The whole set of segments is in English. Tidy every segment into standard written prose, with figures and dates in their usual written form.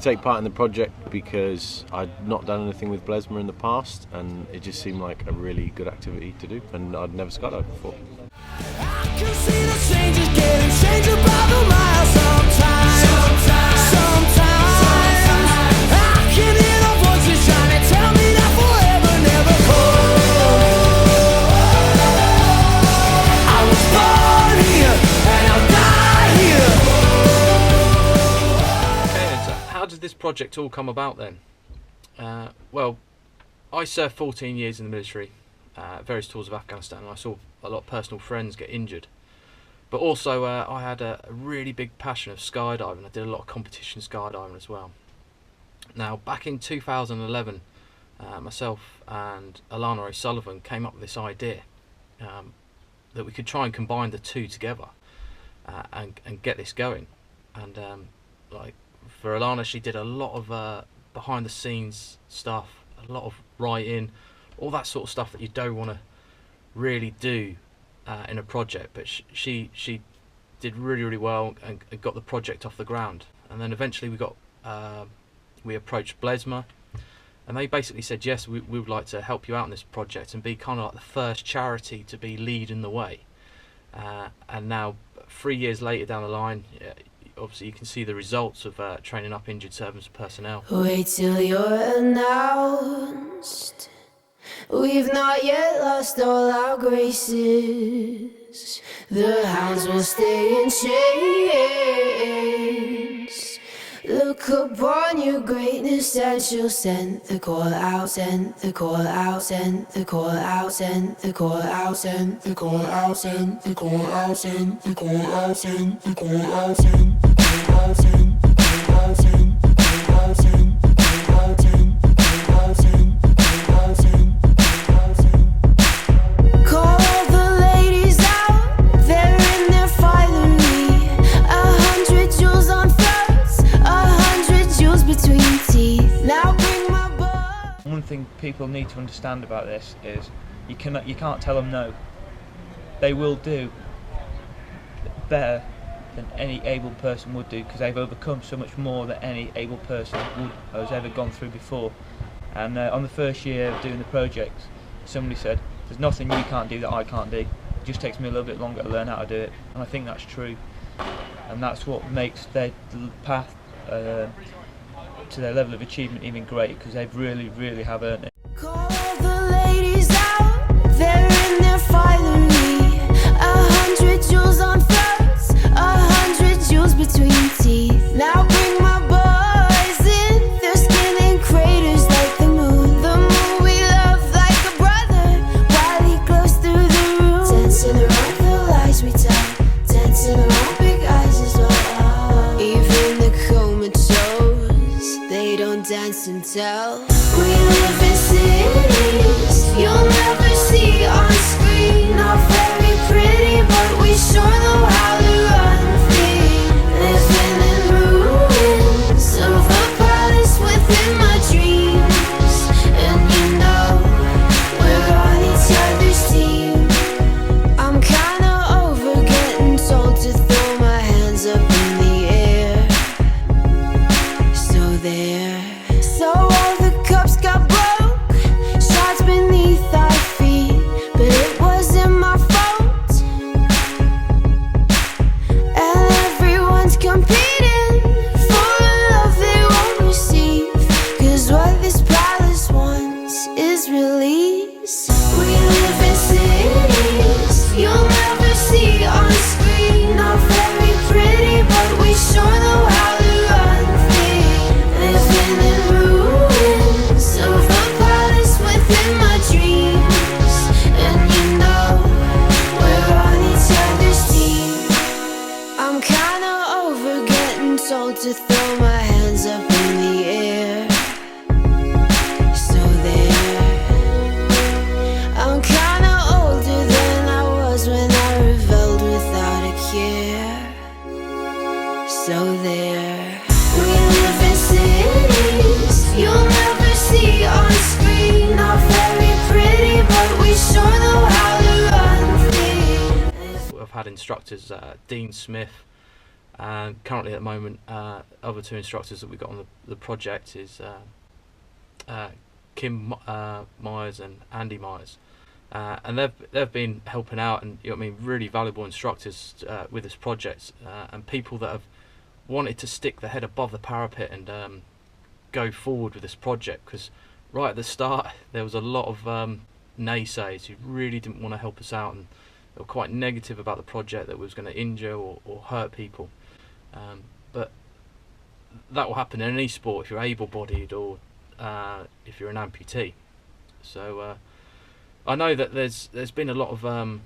take part in the project because I'd not done anything with Blesma in the past, and it just seemed like a really good activity to do, and I'd never skydived before. I can see the changes getting changed by the mile sometimes. I can hear the voices trying to tell me that forever never cold. I was born here and I'll die here. Okay, then, so how did this project all come about then? Well, I served 14 years in the military, various tours of Afghanistan, and I saw a lot of personal friends get injured. But also I had a really big passion of skydiving. I did a lot of competition skydiving as well. Now back in 2011, myself and Alana O'Sullivan came up with this idea that we could try and combine the two together and get this going. And like for Alana, she did a lot of behind the scenes stuff, a lot of writing, all that sort of stuff that you don't want to really do in a project, but she did really well and got the project off the ground. And then eventually we approached Blesma, and they basically said, yes, we would like to help you out in this project and be kind of like the first charity to be leading the way. And now 3 years later down the line, obviously you can see the results of training up injured service personnel. Wait till you're announced. We've not yet lost all our graces. The hounds will stay in chains. Look upon your greatness and she'll send the call out, send the call out, send the call out, send the call out, send the call out, send the call out, send the call out, send the call out, send the call out, send the call out, send the call out, send the call out, send the call out, send the call out, send. Call the ladies out, they're in their finery. 100 jewels on throats, 100 jewels between teeth. Now bring my book. One thing people need to understand about this is you can't tell them no. They will do better than any able person would do, because they've overcome so much more than any able person has ever gone through before. And on the first year of doing the project, somebody said, there's nothing you can't do that I can't do. It just takes me a little bit longer to learn how to do it. And I think that's true. And that's what makes their path to their level of achievement even greater, because they really have earned it. Call the ladies out, they're in their finery. 100 jewels on throats, 100 jewels between teeth. Now bring my boys in, their skin in craters like the moon. The moon we love like a brother, while he glows through the room. Dancing around the lies we tell, dancing around big eyes as well. Even the comatose, they don't dance and tell. We live in cities you'll never see on screen. Not very pretty, but we sure know how to run free. Living in ruins of a palace within my dreams. And you know, we're on each other's team. I'm kinda over getting told to throw my hands up in the air. So there. So all the cups got broke, shards beneath our feet, but it wasn't my fault. And everyone's competing for a love they won't receive, 'cause what this palace wants is release. We live in cities you'll never see on screen. Not very pretty, but we sure know how to run free. Living in ruins of a palace within my dreams. And you know, we're on each other's team. I'm kinda over getting told to throw my hands up in the air. So there. I'm kinda older than I was when I rebelled without a care. So there. We live in cities you'll never see on screen. Not very pretty, but we sure know how to run free. I've had instructors, Dean Smith, And currently at the moment, other two instructors that we've got on the project is Kim Myers and Andy Myers. And they've been helping out, and really valuable instructors with this project, and people that have wanted to stick their head above the parapet and go forward with this project, because right at the start there was a lot of naysayers who really didn't want to help us out, and they were quite negative about the project, that it was going to injure or hurt people. But that will happen in any sport if you're able-bodied or if you're an amputee. So I know that there's been a lot of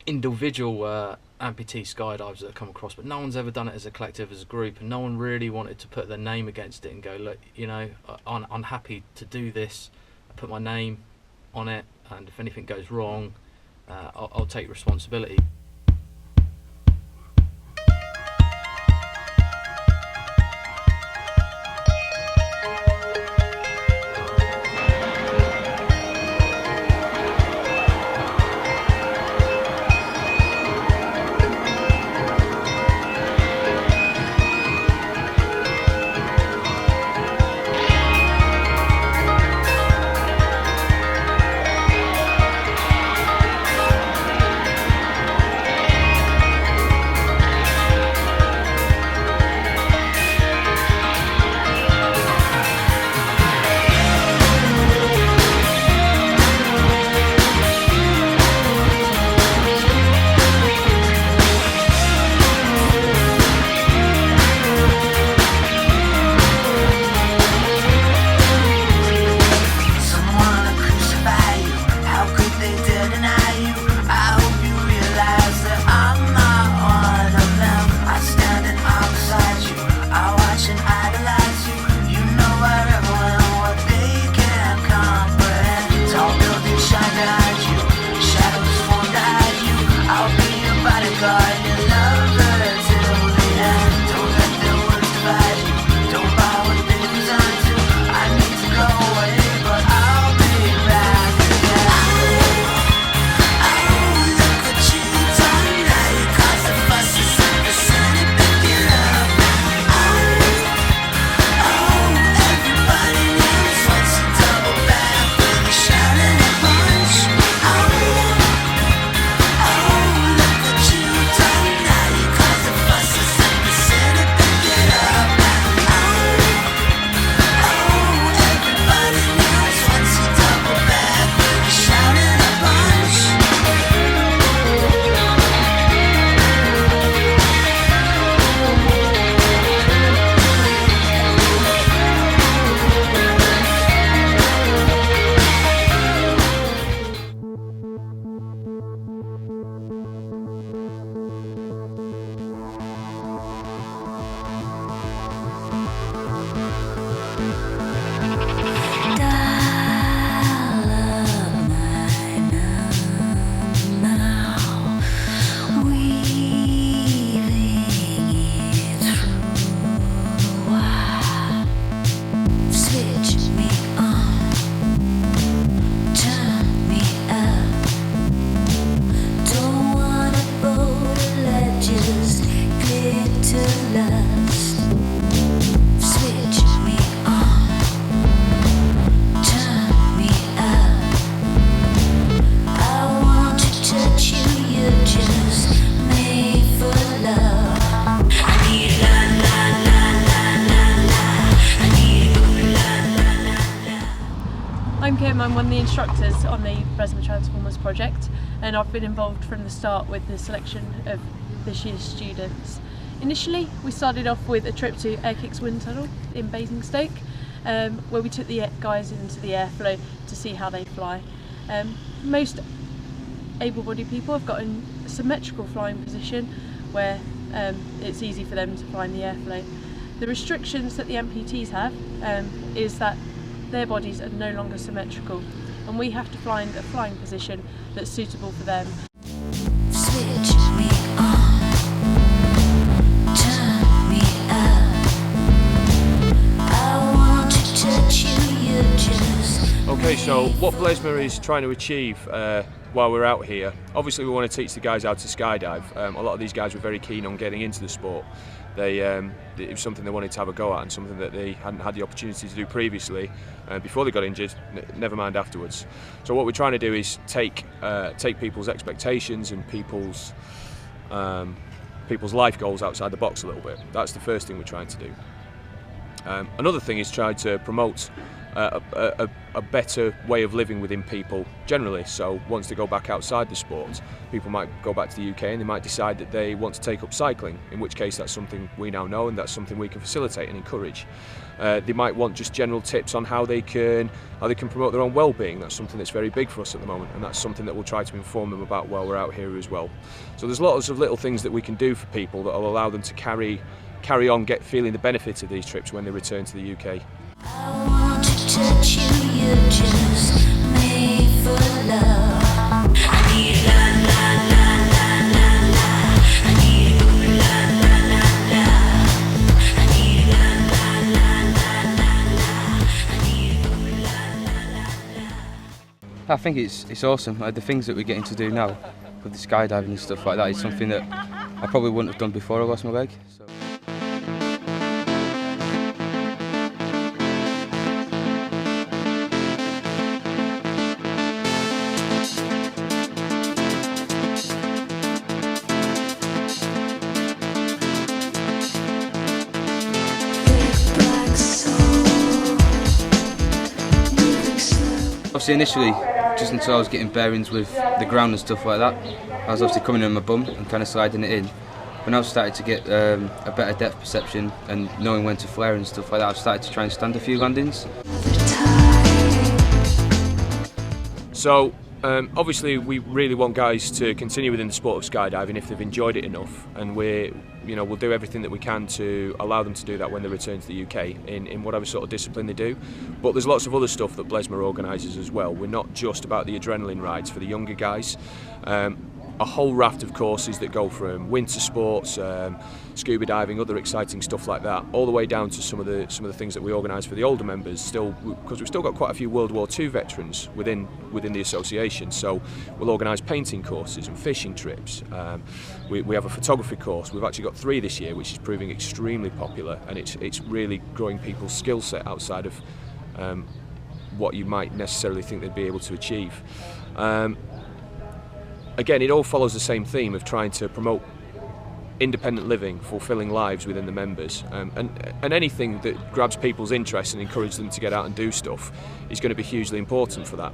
individual amputee skydivers that have come across, but no one's ever done it as a collective, as a group, and no one really wanted to put their name against it and go, look, I'm happy to do this, I put my name on it, and if anything goes wrong, I'll take responsibility. I'm Kim, I'm one of the instructors on the Blesma Trans4mers project, and I've been involved from the start with the selection of this year's students. Initially we started off with a trip to Air Kicks Wind Tunnel in Basingstoke, where we took the guys into the airflow to see how they fly. Most able-bodied people have got a symmetrical flying position where it's easy for them to fly in the airflow. The restrictions that the amputees have is that their bodies are no longer symmetrical, and we have to find a flying position that's suitable for them. Switch me on, turn me up. I want to touch you, you just. Okay, Okay, so what Blesma is trying to achieve while we're out here, obviously we want to teach the guys how to skydive. A lot of these guys were very keen on getting into the sport. It was something they wanted to have a go at and something that they hadn't had the opportunity to do previously before they got injured, never mind afterwards. So what we're trying to do is take people's expectations and people's life goals outside the box a little bit. That's the first thing we're trying to do. Another thing is try to promote a better way of living within people generally. So once they go back outside the sport, people might go back to the UK and they might decide that they want to take up cycling, in which case that's something we now know and that's something we can facilitate and encourage. They might want just general tips on how they can promote their own well-being. That's something that's very big for us at the moment, and that's something that we'll try to inform them about while we're out here as well. So there's lots of little things that we can do for people that will allow them to carry on feeling the benefits of these trips when they return to the UK. I want to touch you, you're just made for love. I need la la la la la la. I need la la la la. I need la la la la la la. I need la la la la. I think it's awesome. The things that we're getting to do now with the skydiving and stuff like that is something that I probably wouldn't have done before I lost my leg. So. Obviously initially, just until I was getting bearings with the ground and stuff like that, I was obviously coming in on my bum and kind of sliding it in. When I've started to get a better depth perception and knowing when to flare and stuff like that, I've started to try and stand a few landings. So obviously we really want guys to continue within the sport of skydiving if they've enjoyed it enough, and we'll do everything that we can to allow them to do that when they return to the UK in whatever sort of discipline they do. But there's lots of other stuff that Blesma organises as well. We're not just about the adrenaline rides for the younger guys. A whole raft of courses that go from winter sports, scuba diving, other exciting stuff like that, all the way down to some of the things that we organise for the older members. Still, because we've still got quite a few World War II veterans within the association, so we'll organise painting courses and fishing trips. We have a photography course. We've actually got 3 this year, which is proving extremely popular, and it's really growing people's skill set outside of what you might necessarily think they'd be able to achieve. Again, it all follows the same theme of trying to promote independent living, fulfilling lives within the members, and anything that grabs people's interest and encourages them to get out and do stuff is going to be hugely important for that.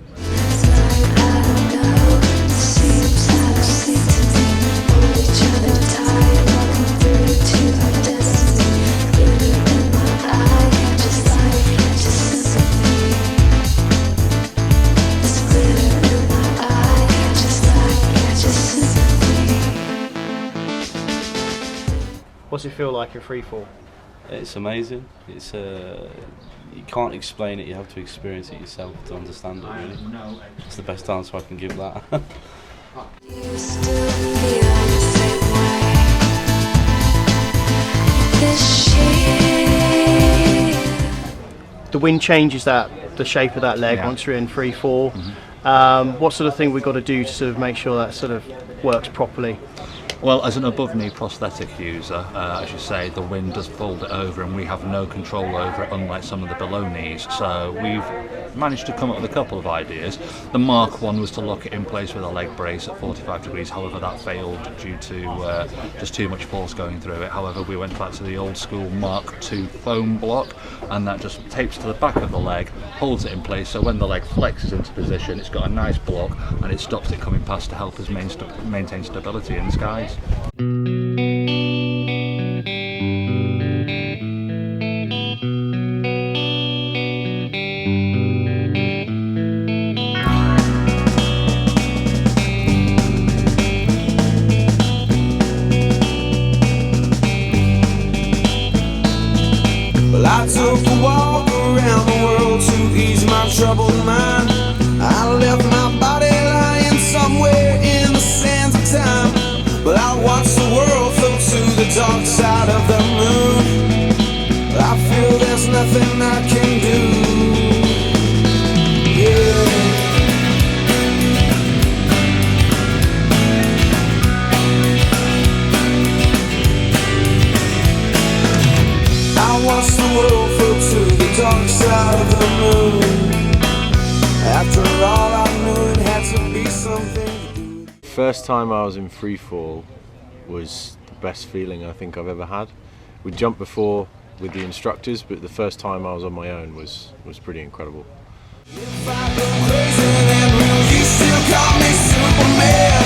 What's it feel like in free fall? It's amazing. It's you can't explain it. You have to experience it yourself to understand it. Really, it's the best answer I can give that. The wind changes the shape of that leg once you're in free fall. What sort of thing we've got to do to sort of make sure that sort of works properly? Well, as an above-knee prosthetic user, as you say, the wind does fold it over and we have no control over it, unlike some of the below knees. So we've managed to come up with a couple of ideas. The Mark 1 was to lock it in place with a leg brace at 45 degrees, however that failed due to just too much force going through it. However, we went back to the old school Mark 2 foam block, and that just tapes to the back of the leg, holds it in place, so when the leg flexes into position, it's got a nice block and it stops it coming past to help us maintain stability in the skies. Well, I took a walk around the world to ease my troubled mind. I left my body lying somewhere in the sands of time. But I watched the world float to the dark side of the moon. I feel there's nothing I can do. Yeah. side of the moon. After all, I knew it had to be something to do. First time I was in free fall was the best feeling I think I've ever had. We jumped before with the instructors, but the first time I was on my own was pretty incredible. If I go crazy, then will you still call me Superman?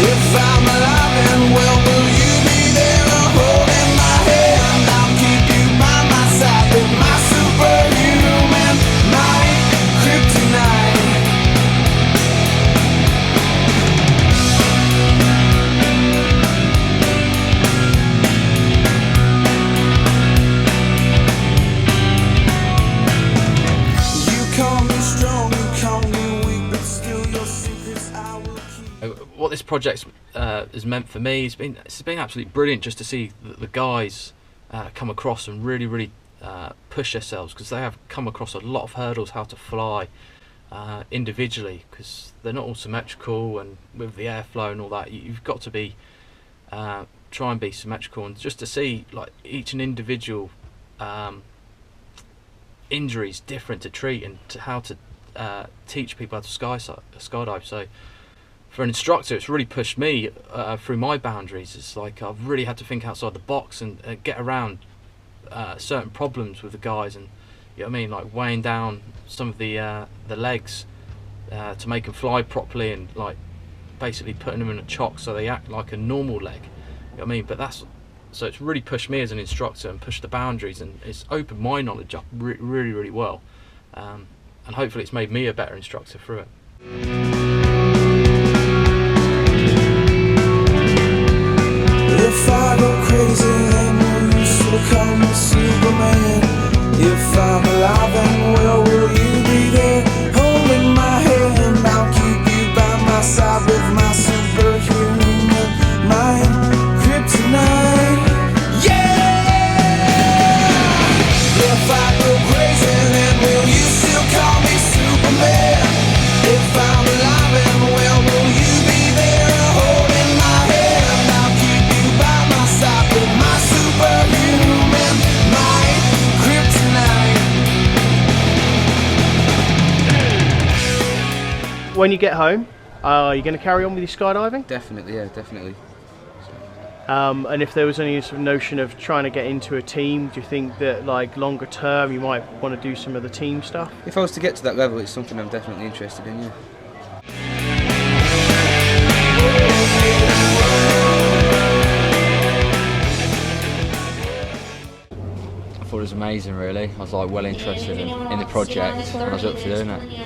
If I'm alive and well, will you be there holding my hand? I'll keep you by my side with my superhuman, my kryptonite. What this project has meant for me, it's been absolutely brilliant just to see the guys come across and really push themselves, because they have come across a lot of hurdles how to fly individually, because they're not all symmetrical, and with the airflow and all that, you've got to be try and be symmetrical, and just to see like each and individual injuries different to treat, and to how to teach people how to skydive. So for an instructor, it's really pushed me through my boundaries. It's like I've really had to think outside the box and get around certain problems with the guys, and you know what I mean, like weighing down some of the legs to make them fly properly, and like basically putting them in a chock so they act like a normal leg. You know what I mean? But so it's really pushed me as an instructor and pushed the boundaries, and it's opened my knowledge up really well, and hopefully it's made me a better instructor through it. If I go crazy, then will you still call me Superman? If I'm alive and well, will you be there holding my hand? I'll keep you by my side with my superhuman, my kryptonite. Yeah! If I go crazy, then will you still call me Superman? If I'm alive and well, will you be there holding my hand? I'll keep you by my side with my superhuman, my kryptonite. When you get home, are you going to carry on with your skydiving? Definitely, yeah, definitely. And if there was any sort of notion of trying to get into a team, do you think that like longer term you might want to do some of the team stuff? If I was to get to that level, it's something I'm definitely interested in, yeah. I thought it was amazing, really. I was like well interested in the project, and I was up for doing it.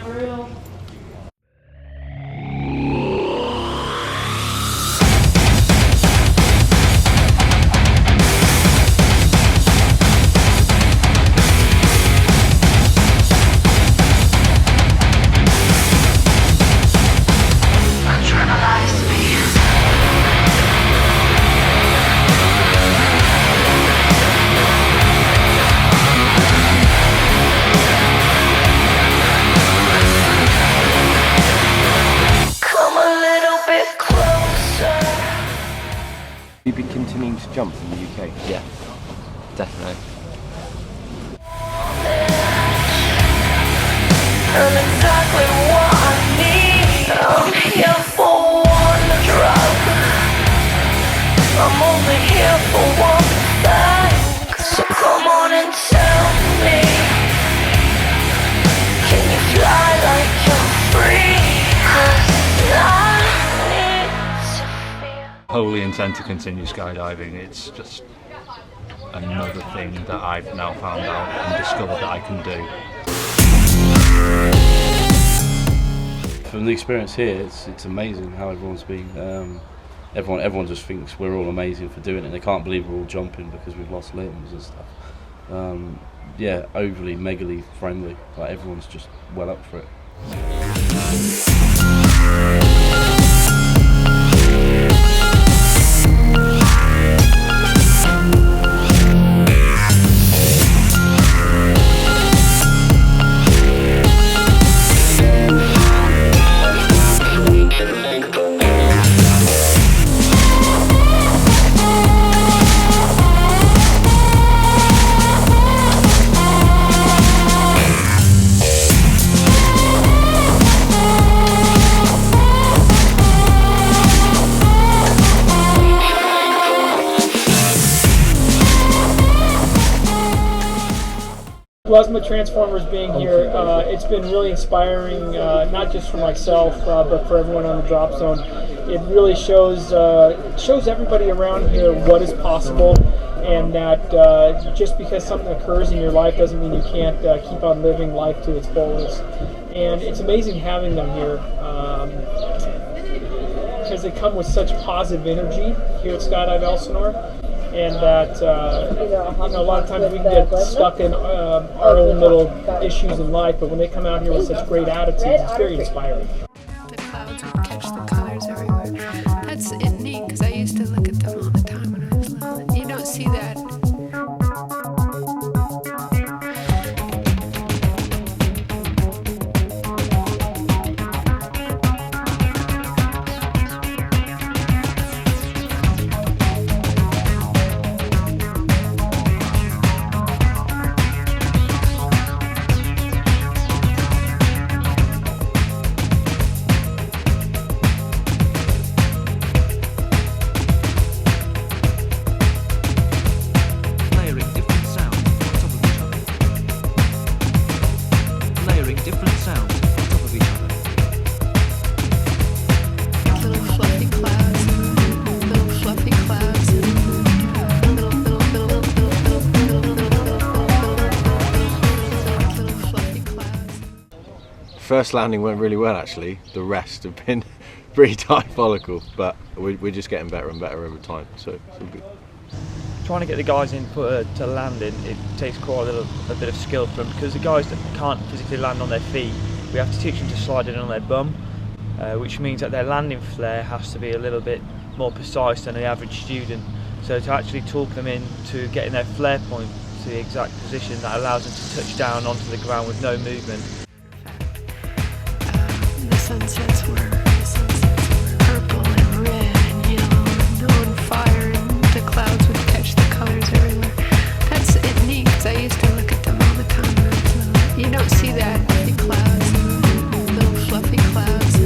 You've been continuing to jump in the UK? Yeah, definitely. I'm exactly what I need. I'm here for one drug. I'm only here for one thing. So come on and tell me, can you fly like you're free? 'Cause I need to feel. Wholly intend to continue skydiving. It's just another thing that I've now found out and discovered that I can do. From the experience here, it's amazing how everyone's been. Everyone just thinks we're all amazing for doing it. They can't believe we're all jumping because we've lost limbs and stuff. Yeah, overly, megally friendly. Like everyone's just well up for it. Blesma Trans4mers being here, it's been really inspiring, not just for myself, but for everyone on the drop zone. It really shows everybody around here what is possible, and that just because something occurs in your life doesn't mean you can't keep on living life to its fullest. And it's amazing having them here, because they come with such positive energy here at Skydive Elsinore. And that, a lot of times we can get stuck in our own little issues in life, but when they come out here with such great attitudes, it's very inspiring. The clouds would catch the colors everywhere. That's neat, because I used to look at them all the time when I was little. You don't see that. First landing went really well actually. The rest have been pretty diabolical, but we're just getting better and better over time, so it's all good. Trying to get the guys in to landing, it takes quite a bit of skill from them, because the guys that can't physically land on their feet, we have to teach them to slide in on their bum, which means that their landing flare has to be a little bit more precise than the average student. So to actually talk them in to getting their flare point to the exact position that allows them to touch down onto the ground with no movement. The sunsets were purple and red and yellow and on fire, and the clouds would catch the colors everywhere. That's neat, because I used to look at them all the time when I was little. You don't see that, the clouds, little fluffy clouds,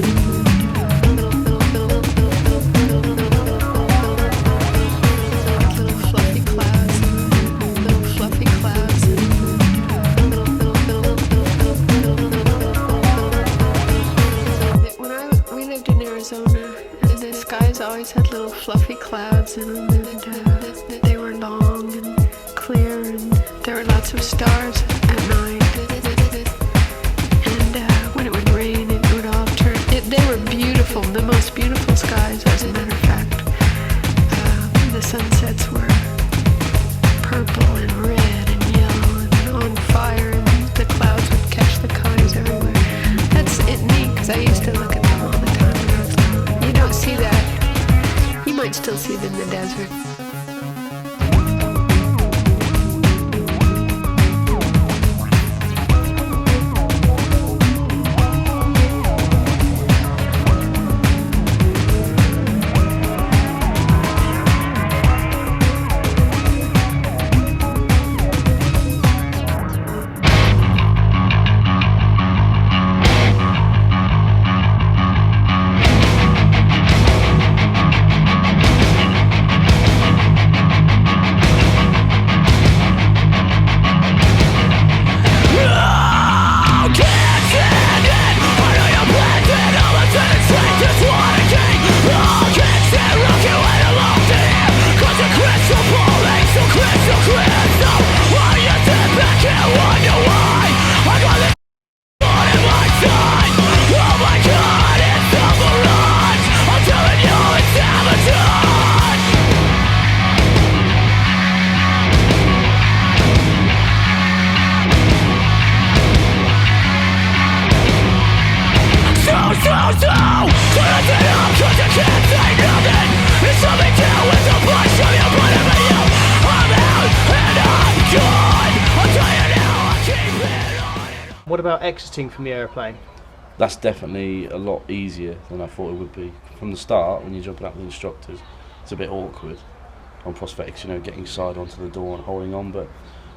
little fluffy clouds, little fluffy clouds. The skies always had little fluffy clouds in them, and they were long and clear, and there were lots of stars at night. And when it would rain, it would all turn. They were beautiful, the most beautiful skies, as a matter of fact. The sunsets were purple and red and yellow and on fire, and the clouds would catch the colors everywhere. That's neat, because I used to look at them all the time when I was little. You don't see that. You might still see them in the desert. What about exiting from the aeroplane? That's definitely a lot easier than I thought it would be. From the start, when you're jumping up with instructors, it's a bit awkward on prosthetics, getting side onto the door and holding on, but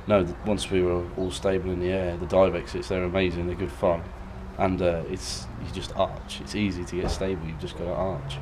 no, once we were all stable in the air, the dive exits, they're amazing, they're good fun, and you just arch. It's easy to get stable, you've just got to arch.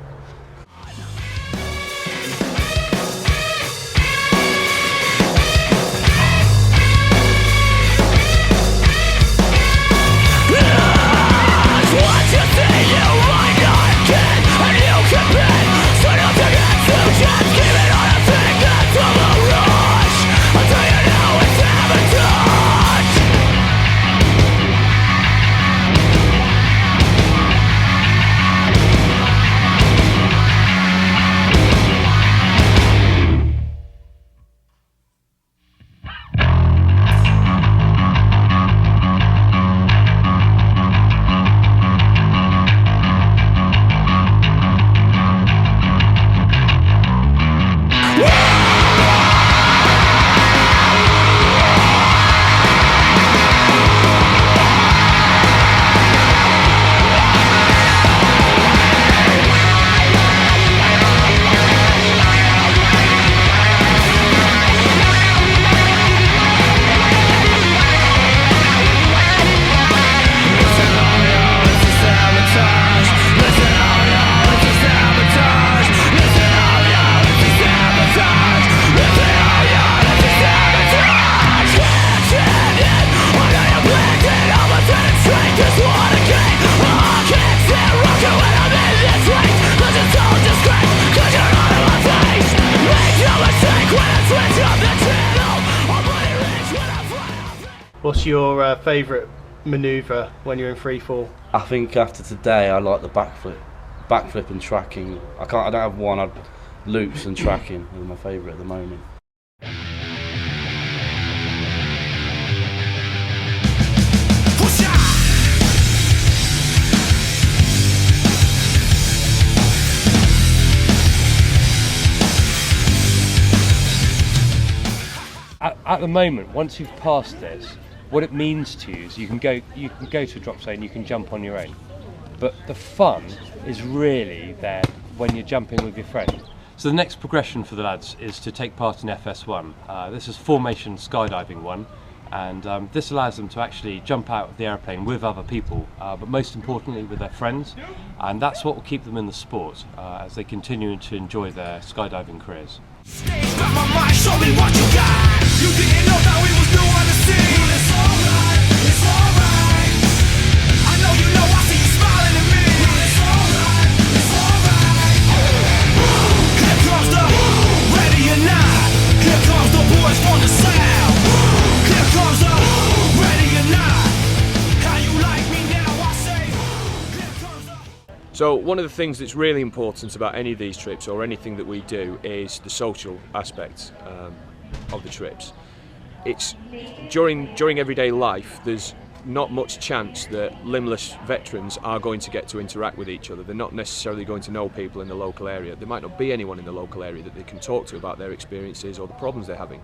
What's your favourite manoeuvre when you're in free fall? I think after today, I like the backflip and tracking. I don't have one. Loops and tracking are my favourite at the moment. At the moment, once you've passed this, what it means to you is you can go to a drop zone, you can jump on your own. But the fun is really there when you're jumping with your friend. So the next progression for the lads is to take part in FS1. This is formation skydiving one, and this allows them to actually jump out of the airplane with other people, but most importantly with their friends, and that's what will keep them in the sport as they continue to enjoy their skydiving careers. Got my mind, show me what you got. You didn't know that we was new on the scene. It's alright, it's alright. I know you know, I see you smiling at me. It's alright, it's alright. Here comes the ready or not. Here comes the boys from the south. Here comes the ready or not. How you like me now, I say. Here comes the... So one of the things that's really important about any of these trips or anything that we do is the social aspect of the trips. It's during everyday life, there's not much chance that Limbless veterans are going to get to interact with each other. They're not necessarily going to know people in the local area. There might not be anyone in the local area that they can talk to about their experiences or the problems they're having.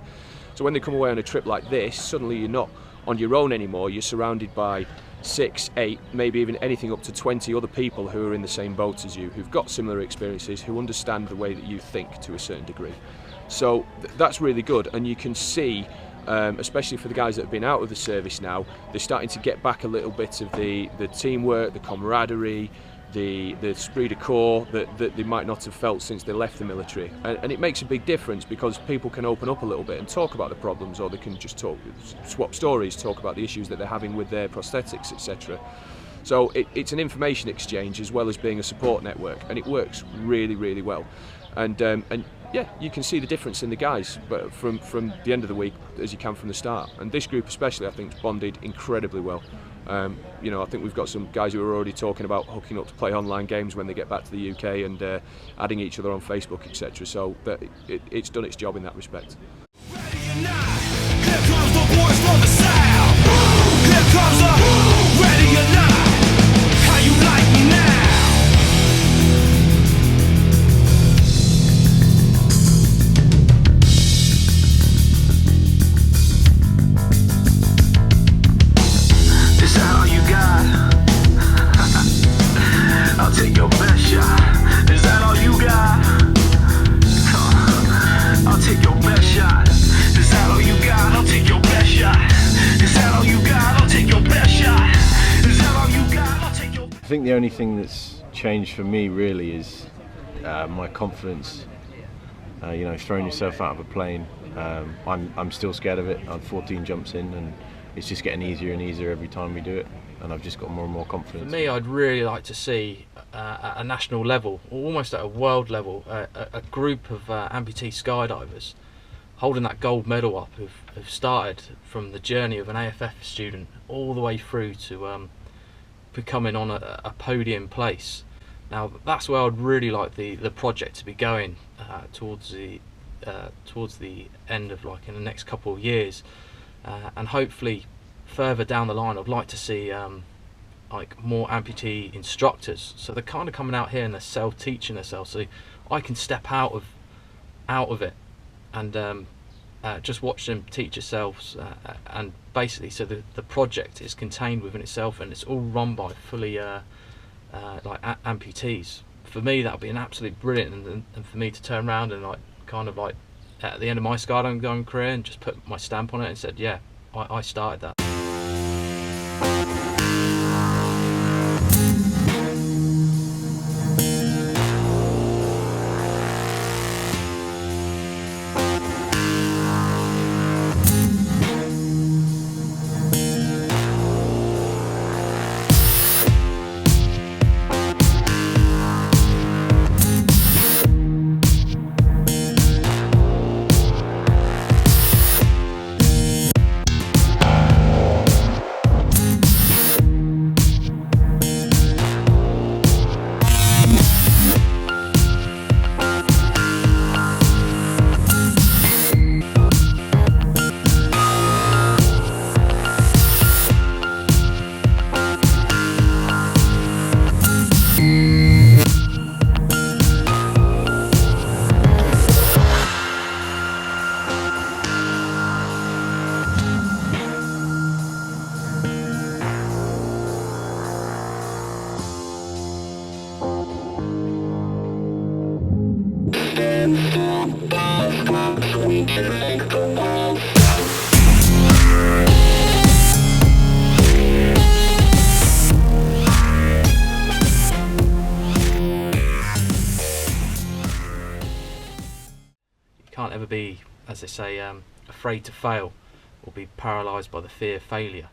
So when they come away on a trip like this, suddenly you're not on your own anymore. You're surrounded by 6, 8, maybe even anything up to 20 other people who are in the same boat as you, who've got similar experiences, who understand the way that you think to a certain degree. So that's really good, and you can see, especially for the guys that have been out of the service now, they're starting to get back a little bit of the teamwork, the camaraderie, the esprit de corps that they might not have felt since they left the military, and it makes a big difference because people can open up a little bit and talk about the problems, or they can just swap stories, talk about the issues that they're having with their prosthetics, etc. So it's an information exchange as well as being a support network, and it works really, really well. And yeah, you can see the difference in the guys, but from the end of the week as you can from the start. And this group especially, I think, has bonded incredibly well. You know, I think we've got some guys who are already talking about hooking up to play online games when they get back to the UK and adding each other on Facebook, etc. So it's done its job in that respect. Here comes the boys from the south. Here comes the ready or not. How you like me now? Is that all you got? I'll take your best shot. Is that all you got? I'll take your best shot. Is that all you got? I'll take your best shot. Is that all you got? I'll take your best shot. Is that all you got? I'll take your... I think the only thing that's changed for me really is my confidence. You know, throwing yourself out of a plane. I'm still scared of it. I'm 14 jumps in, and it's just getting easier and easier every time we do it, and I've just got more and more confidence. For me, I'd really like to see at a national level, or almost at a world level, a group of amputee skydivers holding that gold medal up, who've started from the journey of an AFF student all the way through to becoming on a podium place. Now that's where I'd really like the project to be going towards the end of, like, in the next couple of years, and hopefully further down the line I'd like to see like more amputee instructors, so they're kind of coming out here and they're self-teaching themselves, so I can step out of it and just watch them teach themselves, and basically so the project is contained within itself and it's all run by fully like amputees. For me that would be an absolute brilliant, and for me to turn around and like kind of like at the end of my skydiving career and just put my stamp on it and said, yeah, I started that. Can't ever be, as they say, afraid to fail or be paralysed by the fear of failure.